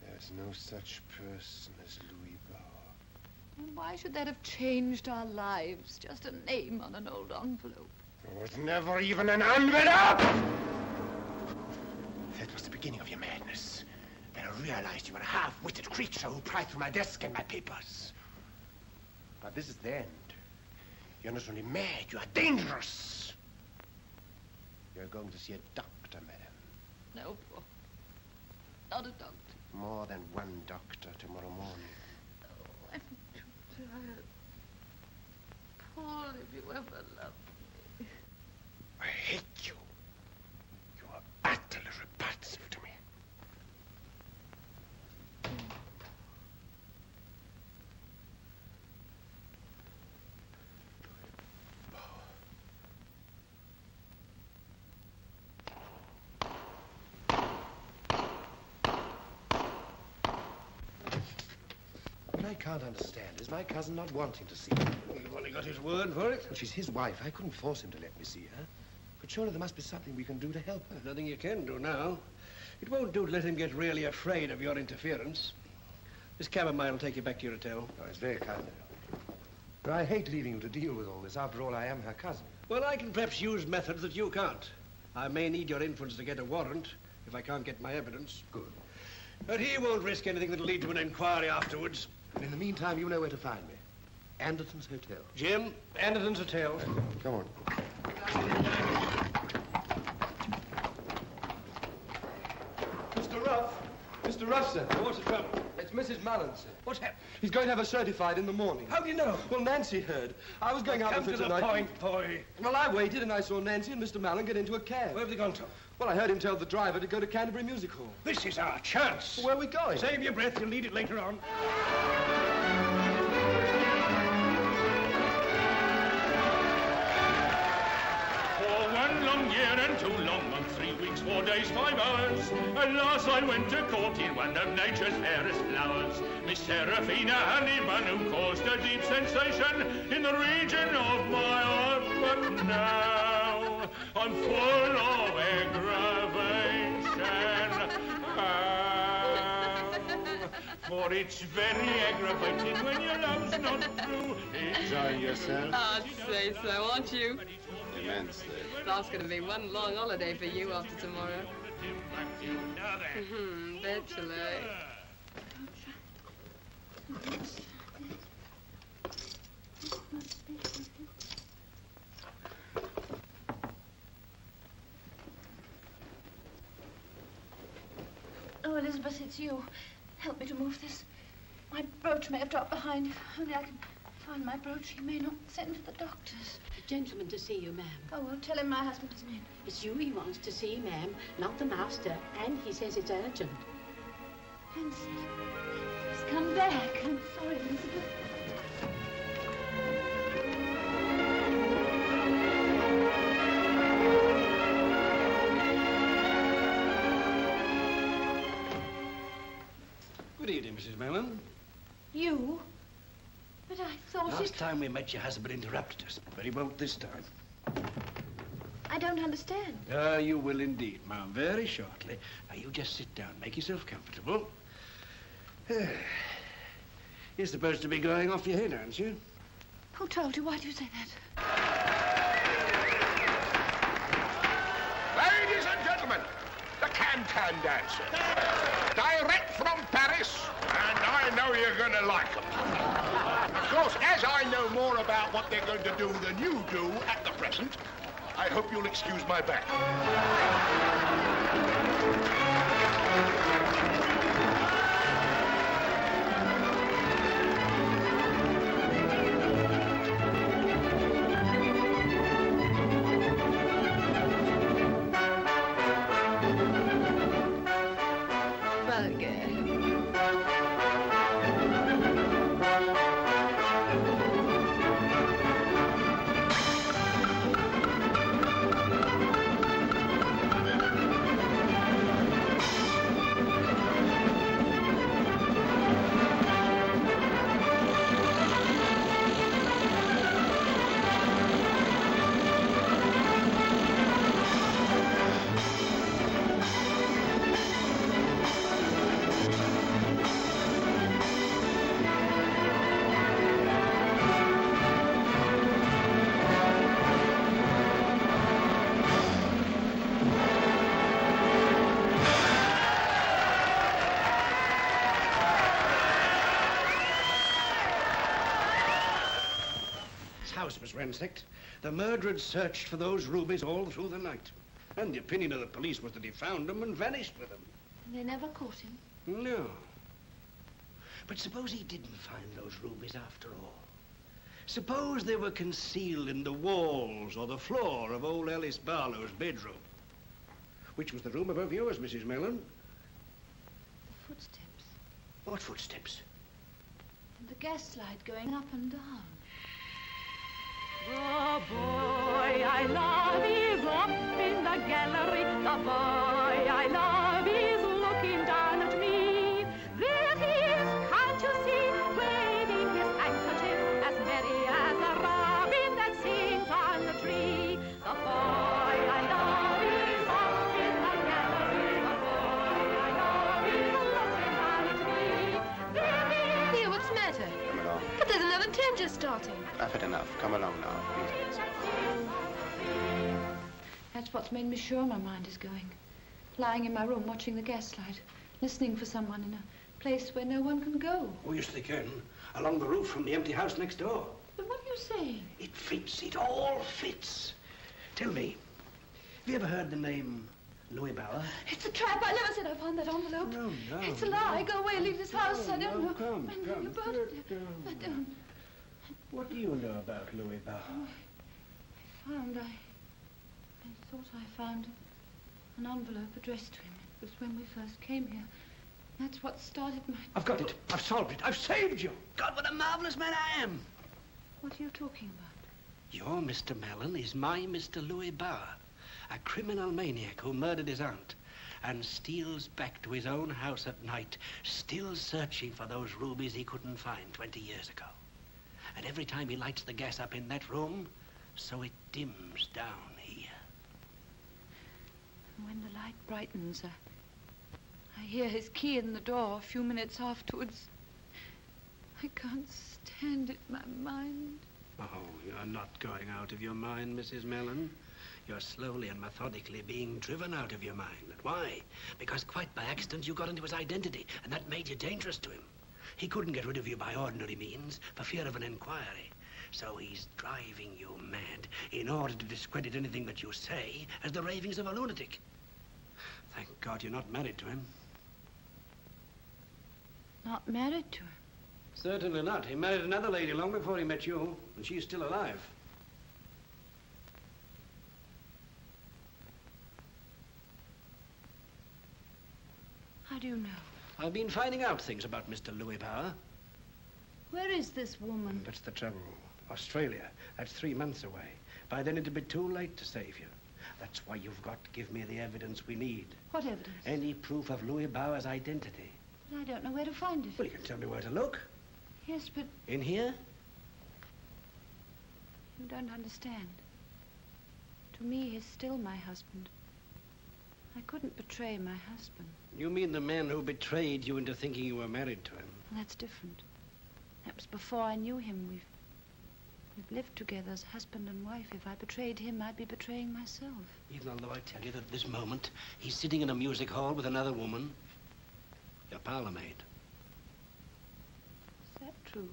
There's no such person as Louis Bauer. And why should that have changed our lives? Just a name on an old envelope. It was never even an envelope! That was the beginning of your madness. Then I realized you were a half-witted creature who pried through my desk and my papers. But this is the end. You're not only mad, you are dangerous. You're going to see a doctor, madam. No, Paul. Not a doctor. More than one doctor tomorrow morning. Oh, I'm too tired. Paul, if you ever loved me. I hate you. You are utterly repulsive to me. What I can't understand is my cousin not wanting to see her. You've only got his word for it? Well, she's his wife. I couldn't force him to let me see her. But surely there must be something we can do to help her. There's nothing you can do now. It won't do to let him get really afraid of your interference. This chamomile will take you back to your hotel. Oh, it's very kind of you. But I hate leaving you to deal with all this. After all, I am her cousin. Well, I can perhaps use methods that you can't. I may need your influence to get a warrant if I can't get my evidence. Good. But he won't risk anything that'll lead to an inquiry afterwards. And in the meantime, you know where to find me. Anderton's Hotel. Jim, Anderton's Hotel. Come on. Mr. Ruff. Mr. Ruff, sir. What's the trouble? It's Mrs. Mallon, sir. What's happened? He's going to have her certified in the morning. How do you know? Well, Nancy heard. I was going out Come with her to the tonight. point, boy. Well, I waited and I saw Nancy and Mr. Mallon get into a cab. Where have they gone to? Well, I heard him tell the driver to go to Canterbury Music Hall. This is our chance. Where are we going? Save your breath. You'll need it later on. For 1 long year and 2 long months, 3 weeks, 4 days, 5 hours. At last I went to court in one of nature's fairest flowers, Miss Seraphina Honeyman, who caused a deep sensation in the region of my heart. But now I'm full of aggravation. For it's very aggravating when your love's not true. Enjoying yourself? I'd say so, aren't you? Immensely. That's going to be one long holiday for you after tomorrow. Bachelor. Oh, Elizabeth, it's you. Help me to move this. My brooch may have dropped behind. If only I can find my brooch, he may not send for the doctors. A gentleman to see you, ma'am. Oh, well, tell him my husband isn't in. It's you he wants to see, ma'am, not the master. And he says it's urgent. Vincent, he's come back. I'm sorry, Elizabeth. Good evening, Mrs. Mellon. You? But I thought Last time we met, your husband interrupted us, but he won't this time. I don't understand. You will indeed, ma'am, very shortly. Now, you just sit down, make yourself comfortable. You're supposed to be going off your head, aren't you? Who told you? Why do you say that? Ladies and gentlemen, the Can-Can Dancer. Direct from Paris, and I know you're going to like them. Of course, as I know more about what they're going to do than you do at the present, I hope you'll excuse my back. house was ransacked. The murderer had searched for those rubies all through the night. And the opinion of the police was that he found them and vanished with them. And they never caught him? No. But suppose he didn't find those rubies after all. Suppose they were concealed in the walls or the floor of old Alice Barlow's bedroom. Which was the room above yours, Mrs. Mellon? The footsteps. What footsteps? And the gaslight going up and down. The boy I love is up in the gallery. The boy I love is looking down at me. There he is, can't you see, waving his handkerchief as merry as a robin that sings on the tree. The boy I love is up in the gallery. The boy I love is looking down at me. There he is. Here, what's the matter? Come along. But there's another train just starting. I've had enough. Come along now, please. That's what's made me sure my mind is going. Lying in my room watching the gaslight, listening for someone in a place where no one can go. Oh, yes, they can. Along the roof from the empty house next door. But what are you saying? It fits. It all fits. Tell me, have you ever heard the name Louis Bauer? It's a trap. I never said I found that envelope. No. It's a lie. Go away. Leave this house. I don't know. Come. About it. I don't. What do you know about Louis Bauer? I thought I found an envelope addressed to him. It was when we first came here. That's what started my... I've got it. I've solved it. I've saved you. God, what a marvelous man I am. What are you talking about? Your Mr. Mellon is my Mr. Louis Bauer, a criminal maniac who murdered his aunt and steals back to his own house at night, still searching for those rubies he couldn't find 20 years ago. And every time he lights the gas up in that room, so it dims down here. When the light brightens, I hear his key in the door a few minutes afterwards. I can't stand it, my mind. Oh, you're not going out of your mind, Mrs. Mellon. You're slowly and methodically being driven out of your mind. Why? Because quite by accident you got into his identity, and that made you dangerous to him. He couldn't get rid of you by ordinary means for fear of an inquiry. So he's driving you mad in order to discredit anything that you say as the ravings of a lunatic. Thank God you're not married to him. Not married to him? Certainly not. He married another lady long before he met you, and she's still alive. How do you know? I've been finding out things about Mr. Louis Bauer. Where is this woman? That's the trouble. Australia. That's 3 months away. By then it'll be too late to save you. That's why you've got to give me the evidence we need. What evidence? Any proof of Louis Bauer's identity. But I don't know where to find it. Well, you can tell me where to look. Yes, but... In here? You don't understand. To me, he's still my husband. I couldn't betray my husband. You mean the man who betrayed you into thinking you were married to him? Well, that's different. That was before I knew him. We've lived together as husband and wife. If I betrayed him, I'd be betraying myself. Even although I tell you that at this moment, he's sitting in a music hall with another woman. Your parlour maid. Is that true?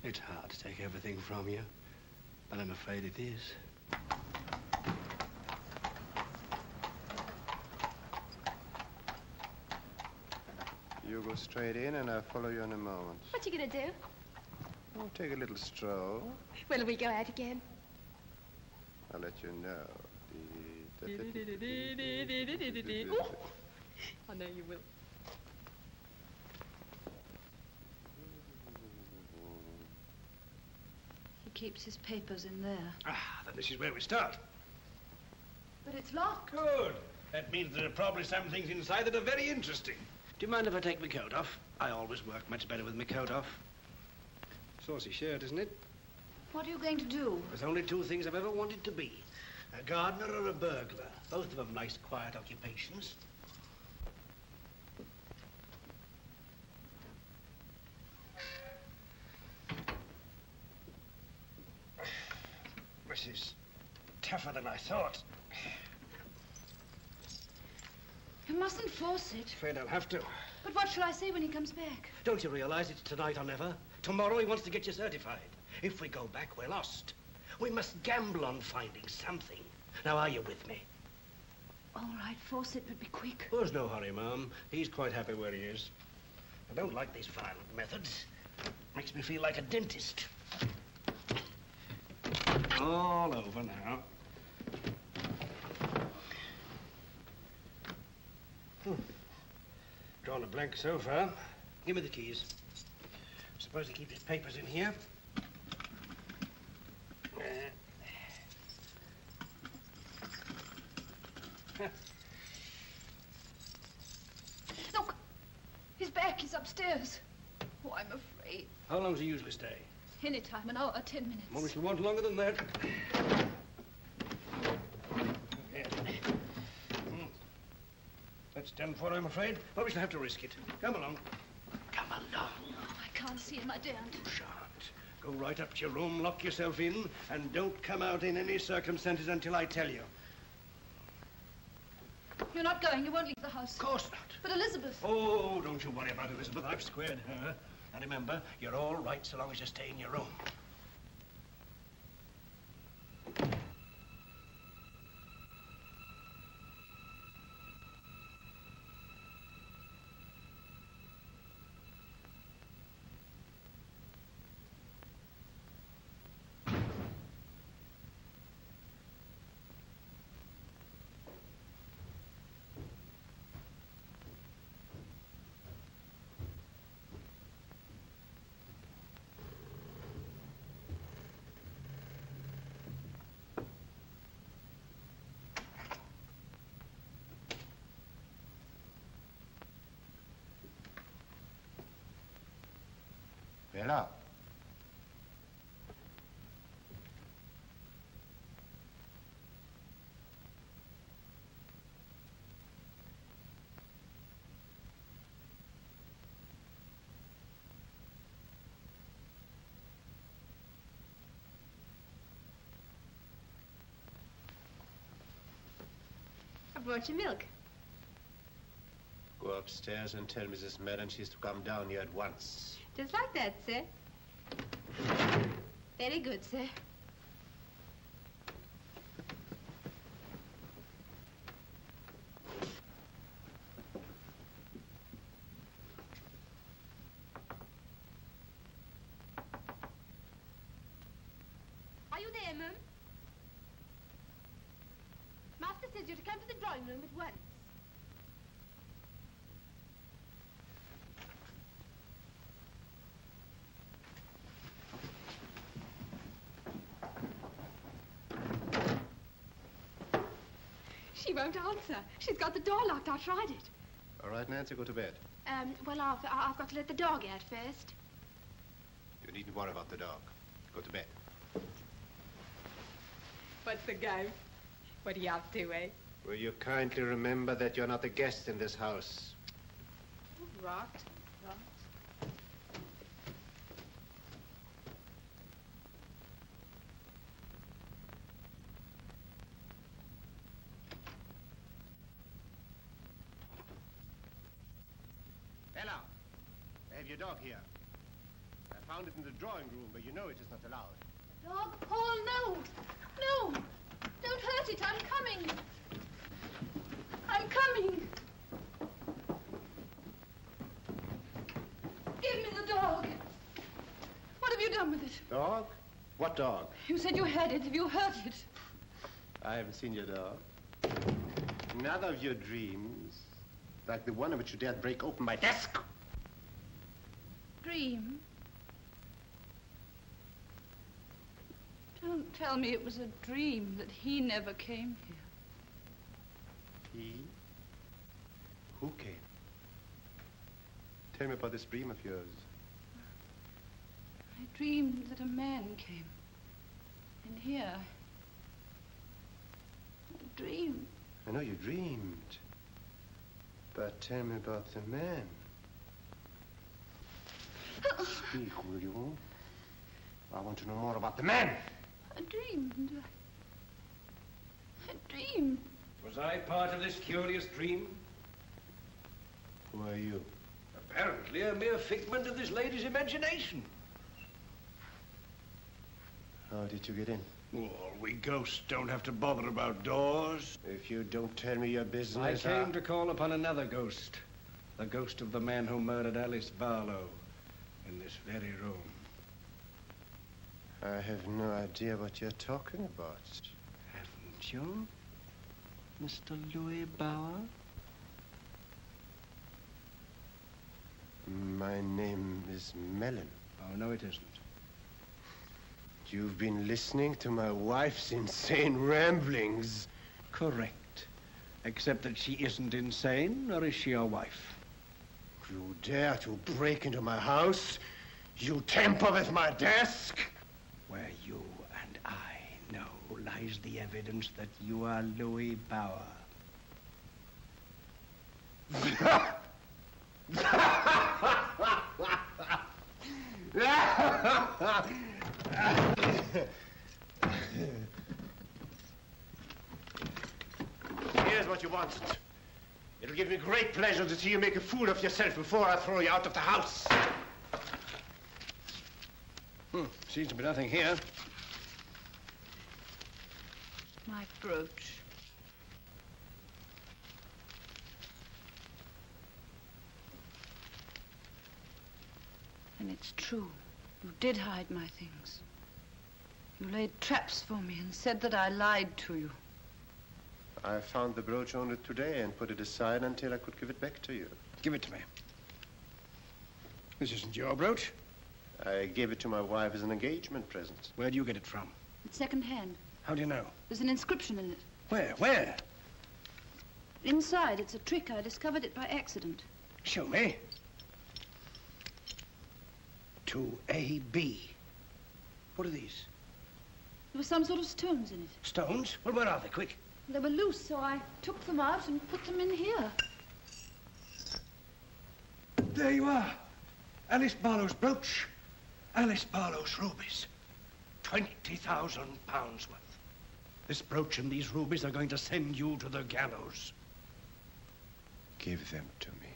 It's hard to take everything from you, but I'm afraid it is. You go straight in and I'll follow you in a moment. What you gonna do? We'll take a little stroll. When'll we go out again? I'll let you know. Ooh. I know you will. He keeps his papers in there. Ah, then this is where we start. But it's locked. Good. That means there are probably some things inside that are very interesting. Do you mind if I take my coat off? I always work much better with my coat off. Saucy shirt, isn't it? What are you going to do? There's only 2 things I've ever wanted to be. A gardener or a burglar. Both of them nice, quiet occupations. This is tougher than I thought. You mustn't force it. Afraid I'll have to. But what shall I say when he comes back? Don't you realize it's tonight or never? Tomorrow he wants to get you certified. If we go back, we're lost. We must gamble on finding something. Now, are you with me? All right, Fawcett, but be quick. There's no hurry, Mum. He's quite happy where he is. I don't like these violent methods. Makes me feel like a dentist. All over now. Drawn a blank so far. Give me the keys. Suppose he keeps his papers in here. Look! His back is upstairs. Oh, I'm afraid. How long does he usually stay? Any time, an hour, 10 minutes. Well, we shall want longer than that. That's done for, I'm afraid. But we shall have to risk it. Come along. Come along. Oh, I can't see him, I daren't. You shan't. Go right up to your room, lock yourself in, and don't come out in any circumstances until I tell you. You're not going. You won't leave the house. Of course not. But Elizabeth... Oh, don't you worry about Elizabeth. I've squared her. And remember, you're all right so long as you stay in your room. Bella. I brought you milk. Go upstairs and tell Mrs. Mellon she's to come down here at once. Just like that, sir. Very good, sir. Are you there, Mum? Master says you're to come to the drawing room at once. She won't answer. She's got the door locked. I tried it. All right, Nancy, go to bed. Well, I've got to let the dog out first. You needn't worry about the dog. Go to bed. What's the go? What are you up to, eh? Will you kindly remember that you're not a guest in this house? Rot. Bella, I have your dog here. I found it in the drawing room, but you know it is not allowed. Dog, Paul, no! No! Don't hurt it. I'm coming. I'm coming. Give me the dog. What have you done with it? Dog? What dog? You said you had it. Have you hurt it? I haven't seen your dog. Another of your dreams, like the one in which you dared break open my desk. Dream? Don't tell me it was a dream that he never came here. He? Who came? Tell me about this dream of yours. I dreamed that a man came. And here, I dreamed. I know you dreamed. But tell me about the man. Speak, will you? I want to know more about the man. I dreamed. I dreamed. Was I part of this curious dream? Who are you? Apparently a mere figment of this lady's imagination. How did you get in? Well, we ghosts don't have to bother about doors. If you don't tell me your I business, came to call upon another ghost. The ghost of the man who murdered Alice Barlow in this very room. I have no idea what you're talking about. Haven't you, Mr. Louis Bauer? My name is Mellon. Oh, no, it isn't. You've been listening to my wife's insane ramblings. Correct. Except that she isn't insane, or is she your wife? You dare to break into my house? You tamper with my desk? Where you and I know lies the evidence that you are Louis Bauer. Here's what you wanted. It'll give me great pleasure to see you make a fool of yourself before I throw you out of the house. Seems to be nothing here. My brooch. And it's true. You did hide my things. You laid traps for me and said that I lied to you. I found the brooch only today and put it aside until I could give it back to you. Give it to me. This isn't your brooch. I gave it to my wife as an engagement present. Where do you get it from? It's second-hand. How do you know? There's an inscription in it. Where? Where? Inside, it's a trick. I discovered it by accident. Show me. To A.B. What are these? There were some sort of stones in it. Stones? Well, where are they? Quick. They were loose, so I took them out and put them in here. There you are. Alice Barlow's brooch. Alice Barlow's rubies. 20,000 pounds worth. This brooch and these rubies are going to send you to the gallows. Give them to me.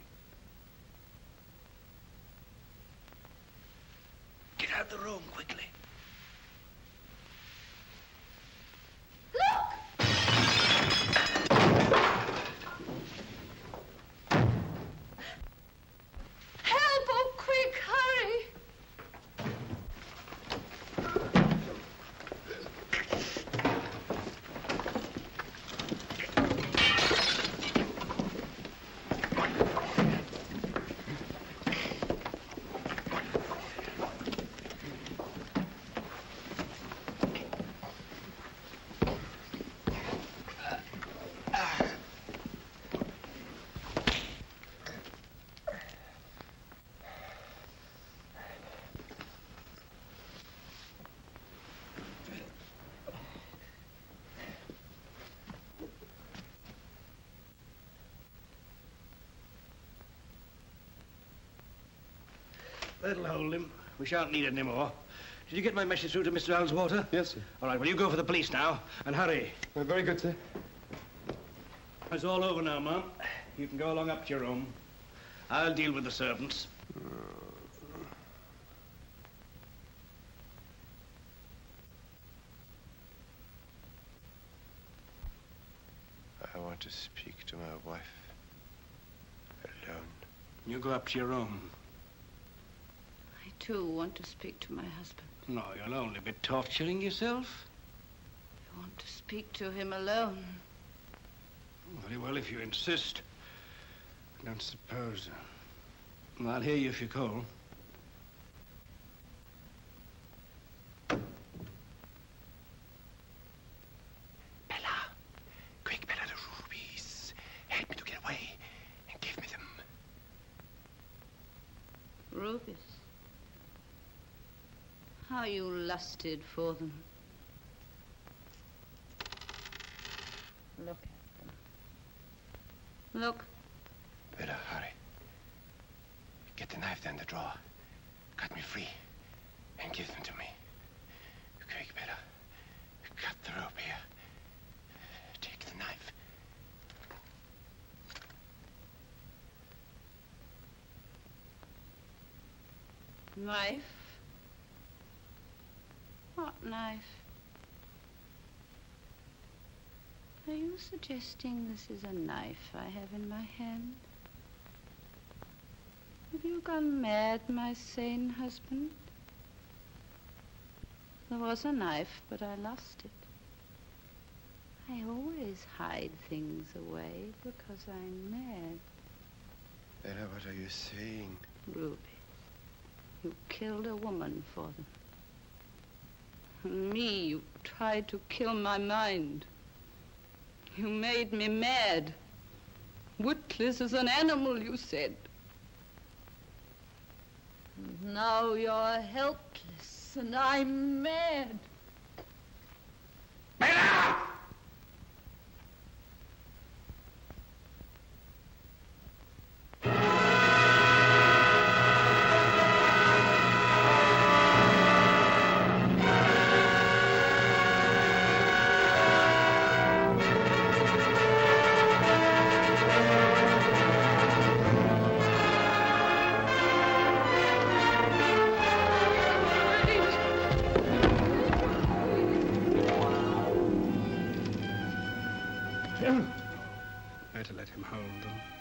Get out of the room quickly. Help! Oh, quick, hurry! That'll hold him. We shan't need it anymore. Did you get my message through to Mr. Alswater? Yes, sir. All right, well, you go for the police now, and hurry. Very good, sir. It's all over now, Mum. You can go along up to your room. I'll deal with the servants. I want to speak to my wife. Alone. You go up to your room. I, too, want to speak to my husband. No, you'll only be torturing yourself. I want to speak to him alone. Very well, if you insist. I don't suppose. I'll hear you if you call. Bella. Quick, Bella, the rubies. Help me to get away and give me them. Rubies. How you lusted for them. Look at them. Look. Bella, hurry. Get the knife down the drawer. Cut me free and give them to me. Quick, Bella. Cut the rope here. Take the knife. Knife? What knife? Are you suggesting this is a knife I have in my hand? Have you gone mad, my sane husband? There was a knife, but I lost it. I always hide things away because I'm mad. Bella, what are you saying? Ruby, you killed a woman for them. And me, you tried to kill my mind. You made me mad. Witless as an animal, you said. And now you're helpless, and I'm mad. Bella! Better let him hold them.